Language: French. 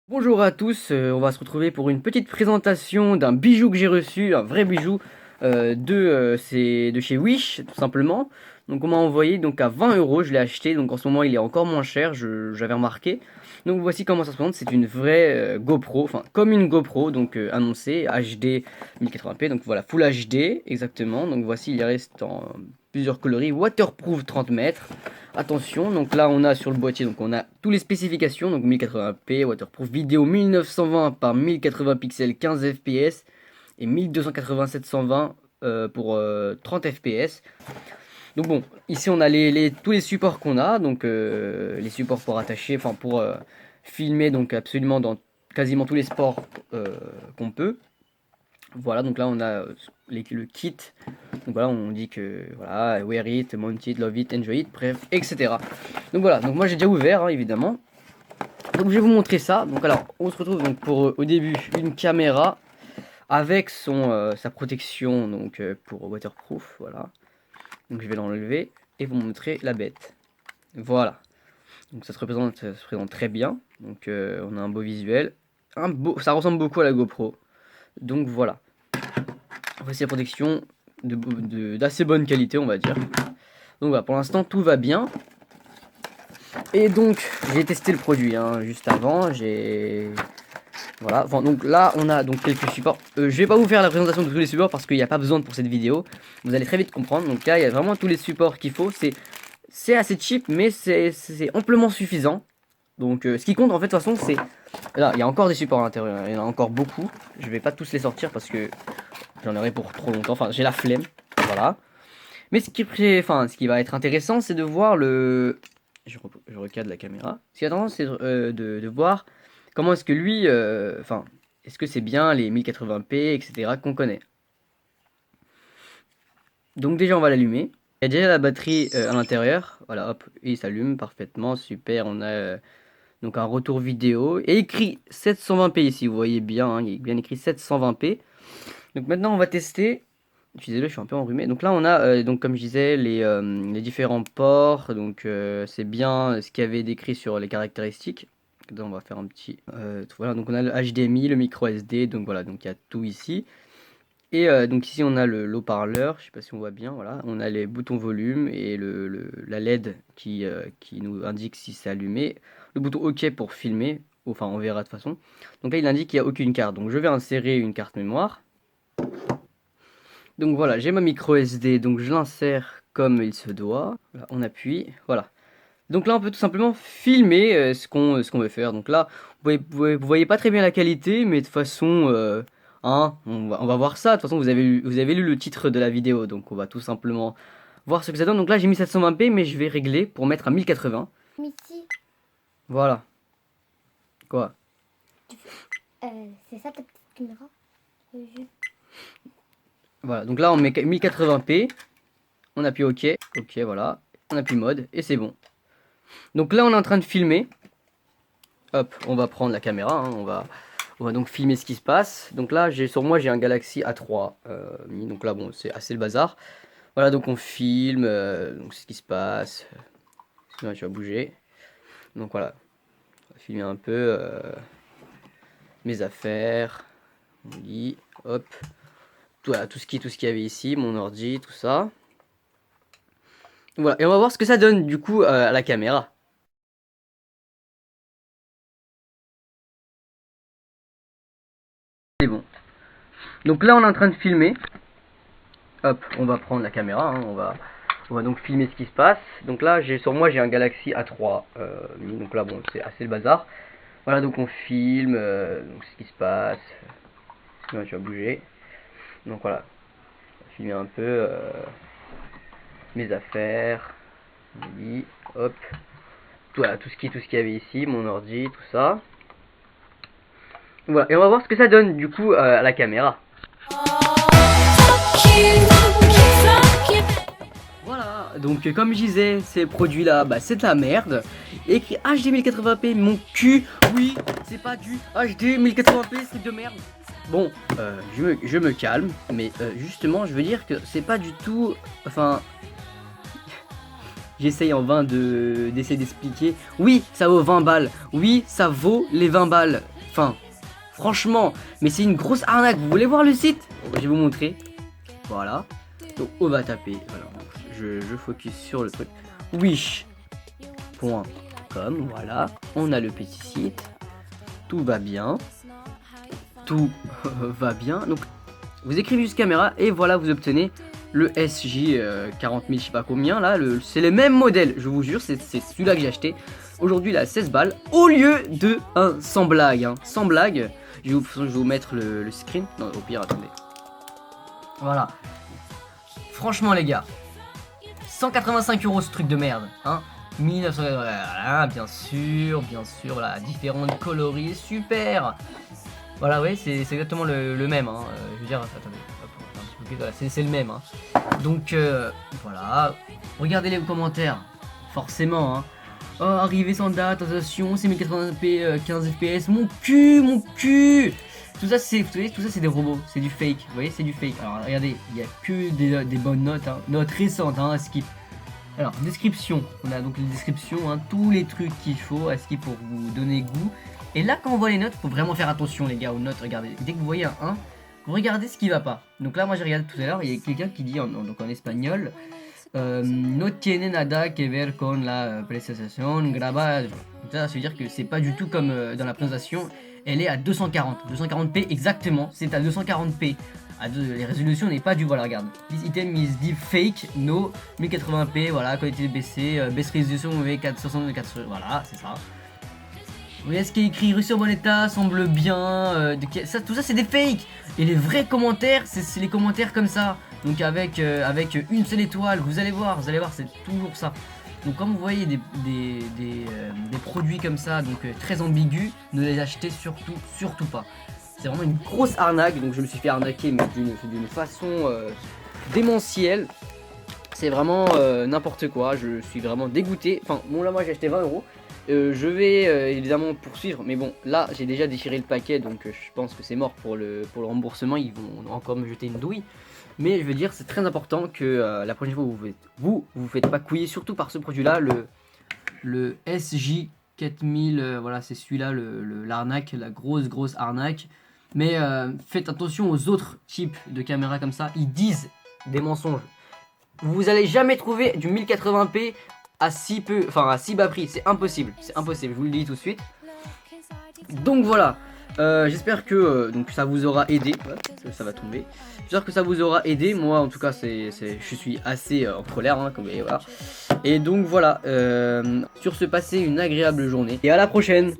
Bonjour à tous, on va se retrouver pour une petite présentation d'un bijou que j'ai reçu, un vrai bijou c'est de chez Wish tout simplement. Donc on m'a envoyé donc à 20 euros, je l'ai acheté, donc en ce moment il est encore moins cher, j'avais remarqué. Donc voici comment ça se présente, c'est une vraie GoPro, enfin comme une GoPro, donc annoncée HD 1080p, donc voilà Full HD exactement. Donc voici il reste en plusieurs coloris, waterproof 30 mètres. Attention, donc là on a sur le boîtier, donc on a toutes les spécifications, donc 1080p, waterproof, vidéo 1920 par 1080 pixels 15 fps et 1280-720 pour 30 fps. Donc bon, ici on a tous les supports qu'on a, donc les supports pour attacher, enfin pour filmer donc absolument dans quasiment tous les sports qu'on peut. Voilà, donc là on a le kit. Donc voilà, on dit que voilà, wear it, mount it, love it, enjoy it, bref, etc. Donc voilà, donc moi j'ai déjà ouvert hein, évidemment. Donc je vais vous montrer ça. Donc alors, on se retrouve donc pour au début une caméra avec sa protection donc pour waterproof, voilà. Donc je vais l'enlever et vous montrer la bête. Voilà. Donc ça se présente très bien. Donc on a un beau visuel, ça ressemble beaucoup à la GoPro. Donc voilà. Voici la protection d'assez bonne qualité, on va dire. Donc voilà, pour l'instant tout va bien. Et donc j'ai testé le produit hein, juste avant. Voilà. Enfin, donc là on a donc quelques supports. Je vais pas vous faire la présentation de tous les supports parce qu'il n'y a pas besoin pour cette vidéo. Vous allez très vite comprendre. Donc là il y a vraiment tous les supports qu'il faut. C'est assez cheap mais c'est amplement suffisant. Donc ce qui compte en fait de toute façon c'est... Là il y a encore des supports à l'intérieur. Il y en a encore beaucoup. Je vais pas tous les sortir parce que j'en aurai pour trop longtemps. Enfin j'ai la flemme. Voilà. Mais ce qui va être intéressant, c'est de voir le... Je recadre la caméra. Ce qui est intéressant, c'est de voir comment est-ce que lui... est-ce que c'est bien les 1080p, etc. qu'on connaît. Donc déjà, on va l'allumer. Il y a déjà la batterie à l'intérieur. Voilà, hop, il s'allume parfaitement. Super, on a donc un retour vidéo. Et écrit 720p ici, vous voyez bien, hein, il est bien écrit 720p. Donc maintenant, on va tester... Je suis désolé, je suis un peu enrhumé. Donc là, on a, donc comme je disais, les différents ports. Donc c'est bien ce qu'il y avait décrit sur les caractéristiques. Donc on va faire un petit... voilà, donc on a le HDMI, le micro SD. Donc voilà, donc il y a tout ici. Et donc ici, on a le haut-parleur. Je sais pas si on voit bien. Voilà, on a les boutons volume et la LED qui nous indique si c'est allumé. Le bouton OK pour filmer. Enfin, on verra de toute façon. Donc là, il indique qu'il n'y a aucune carte. Donc je vais insérer une carte mémoire. Donc voilà, j'ai ma micro SD, donc je l'insère comme il se doit. Voilà, on appuie, voilà. Donc là, on peut tout simplement filmer ce qu'on veut faire. Donc là, vous voyez pas très bien la qualité, mais de toute façon, hein, on va voir ça. De toute façon, vous avez lu le titre de la vidéo, donc on va tout simplement voir ce que ça donne. Donc là, j'ai mis 720p, mais je vais régler pour mettre à 1080. Miti, Voilà. Quoi? c'est ça ta petite caméra? Voilà, donc là, on met 1080p. On appuie OK. OK, voilà. On appuie mode, et c'est bon. Donc là on est en train de filmer. Hop, on va prendre la caméra, hein, on va donc filmer ce qui se passe. Donc là sur moi j'ai un Galaxy A3 donc là bon c'est assez le bazar. Voilà donc on filme, donc c'est ce qui se passe. Sinon tu vas bouger. Donc voilà, on va filmer un peu mes affaires, mon lit, hop. Voilà, tout ce qu'il y avait ici, mon ordi, tout ça. Voilà, et on va voir ce que ça donne du coup à la caméra. C'est bon. Donc là on est en train de filmer. Hop, on va prendre la caméra, hein, on va donc filmer ce qui se passe. Donc là sur moi j'ai un Galaxy A3 donc là bon c'est assez le bazar. Voilà donc on filme donc ce qui se passe. Sinon tu vas bouger. Donc voilà, on va filmer un peu mes affaires, mon lit, hop. Voilà, tout ce qu'il y avait ici, mon ordi, tout ça. Voilà, et on va voir ce que ça donne du coup à la caméra. Voilà, donc comme je disais, ces produits là, bah, c'est de la merde. Écrit HD 1080p, mon cul, oui, c'est pas du HD 1080p, c'est de merde. Bon, je me calme, mais justement, je veux dire que c'est pas du tout, enfin, j'essaye en vain d'essayer d'expliquer. Oui, ça vaut 20 balles, oui, ça vaut les 20 balles. Enfin, franchement, mais c'est une grosse arnaque. Vous voulez voir le site? Je vais vous montrer. Voilà. Donc on va taper. Voilà. Je focus sur le truc. Wish.com. Voilà. On a le petit site. Tout va bien. Tout va bien. Donc vous écrivez juste caméra et voilà, vous obtenez le SJ 40 000 je sais pas combien là. C'est le même modèle, je vous jure, c'est celui-là que j'ai acheté. Aujourd'hui il est à 16 balles au lieu de un sans blague. Hein. Sans blague, je vais vous mettre le screen. Non, au pire, attendez. Voilà. Franchement les gars, 185 € ce truc de merde. Hein. 1900, voilà, bien sûr, voilà, différentes coloris, super. Voilà, ouais, c'est exactement le même. Hein. Je veux dire, attendez, voilà, c'est le même. Hein. Donc, voilà. Regardez les commentaires. Forcément. Hein. Oh, arrivée sans date, attention, c'est 1080p, 15 fps. Mon cul. Tout ça, c'est des robots. C'est du fake. Vous voyez, c'est du fake. Alors, regardez, il n'y a que des bonnes notes. Hein. Notes récentes, hein, à skip. Alors, description. On a donc les descriptions, hein, tous les trucs qu'il faut à skip pour vous donner goût. Et là, quand on voit les notes, faut vraiment faire attention, les gars, aux notes. Regardez, dès que vous voyez un 1, vous regardez ce qui va pas. Donc là, moi, j'ai regardé tout à l'heure, il y a quelqu'un qui dit donc en espagnol no tiene nada que ver con la presentación grabada. Ça veut dire que c'est pas du tout comme dans la présentation. Elle est à 240p exactement. C'est à 240p. Les résolutions n'est pas du voilà, regarde. This item is deep fake, no 1080p, voilà, qualité baissée, baisse résolution V460, voilà, c'est ça. Vous voyez ce qui est écrit, Russie en bon état, semble bien, tout ça c'est des fakes. Et les vrais commentaires, c'est les commentaires comme ça. Donc avec une seule étoile, vous allez voir, c'est toujours ça. Donc comme vous voyez des produits comme ça, donc très ambigus, ne les achetez surtout pas. C'est vraiment une grosse arnaque, donc je me suis fait arnaquer mais d'une façon démentielle. C'est vraiment n'importe quoi, je suis vraiment dégoûté. Enfin bon là moi j'ai acheté 20 €. Je vais évidemment poursuivre, mais bon là j'ai déjà déchiré le paquet, donc je pense que c'est mort pour le remboursement, ils vont encore me jeter une douille. Mais je veux dire, c'est très important que la prochaine fois vous faites pas couiller, surtout par ce produit là, le SJ 4000, voilà c'est celui-là, l'arnaque, la grosse arnaque. Mais faites attention aux autres types de caméras comme ça, ils disent des mensonges. Vous allez jamais trouver du 1080p à si bas prix, c'est impossible, je vous le dis tout de suite. Donc voilà, j'espère que donc ça vous aura aidé. Ça va tomber. J'espère que ça vous aura aidé. Moi en tout cas je suis assez en colère, hein, et voilà. Et donc voilà, sur ce, passez une agréable journée et à la prochaine.